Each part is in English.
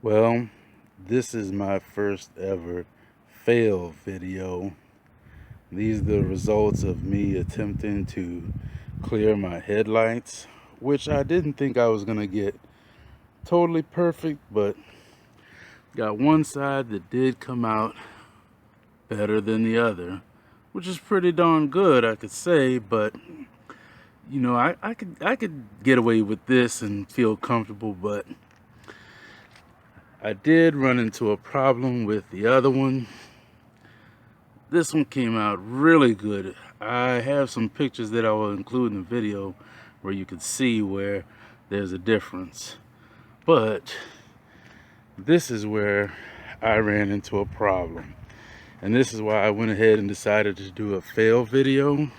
Well, this is my first ever fail video. These are the results of me attempting to clear my headlights, which I didn't think I was gonna get totally perfect, but got one side that did come out better than the other, which is pretty darn good, I could say. But you know, I could get away with this and feel comfortable, but I did run into a problem with the other one. This one came out really good. I have some pictures that I will include in the video where you can see where there's a difference. But this is where I ran into a problem. And this is why I went ahead and decided to do a fail video.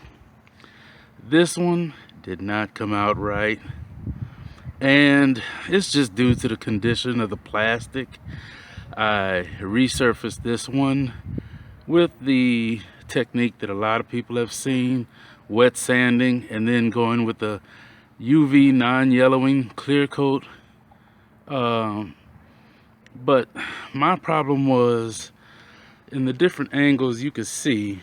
This one did not come out right. And it's just due to the condition of the plastic. I resurfaced this one with the technique that a lot of people have seen, wet sanding, and then going with the UV non-yellowing clear coat. But my problem was in the different angles you could see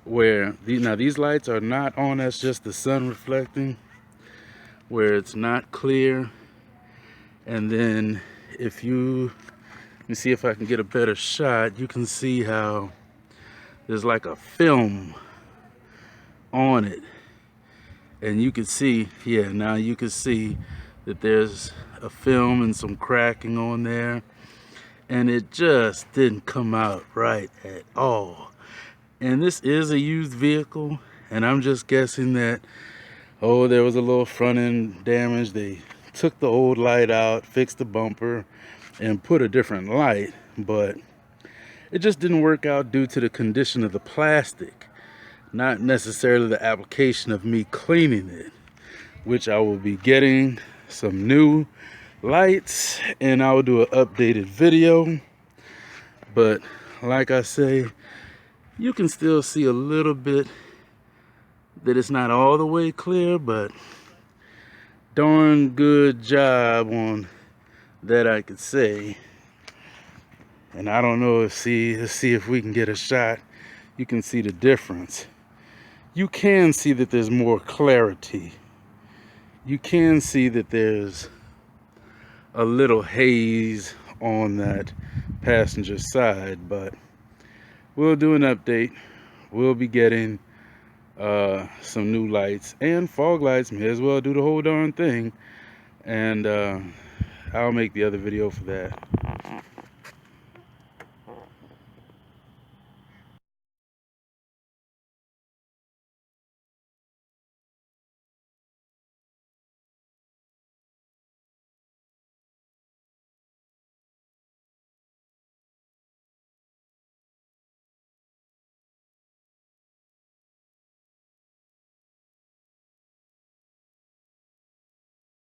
where these lights are not on, that's just the sun reflecting, where it's not clear. And then if you, let me see if I can get a better shot, you can see how there's like a film on it. And you can see, yeah, now you can see that there's a film and some cracking on there. And it just didn't come out right at all. And this is a used vehicle, and I'm just guessing that, oh, there was a little front end damage. They took the old light out, fixed the bumper, and put a different light, but it just didn't work out due to the condition of the plastic, not necessarily the application of me cleaning it, which I will be getting some new lights and I will do an updated video. But like I say, you can still see a little bit that it's not all the way clear, but darn good job on that, I could say. And I don't know if, let's see if we can get a shot. You can see the difference. You can see that there's more clarity. You can see that there's a little haze on that passenger side, but we'll do an update. We'll be getting some new lights and fog lights. May as well do the whole darn thing. And I'll make the other video for that.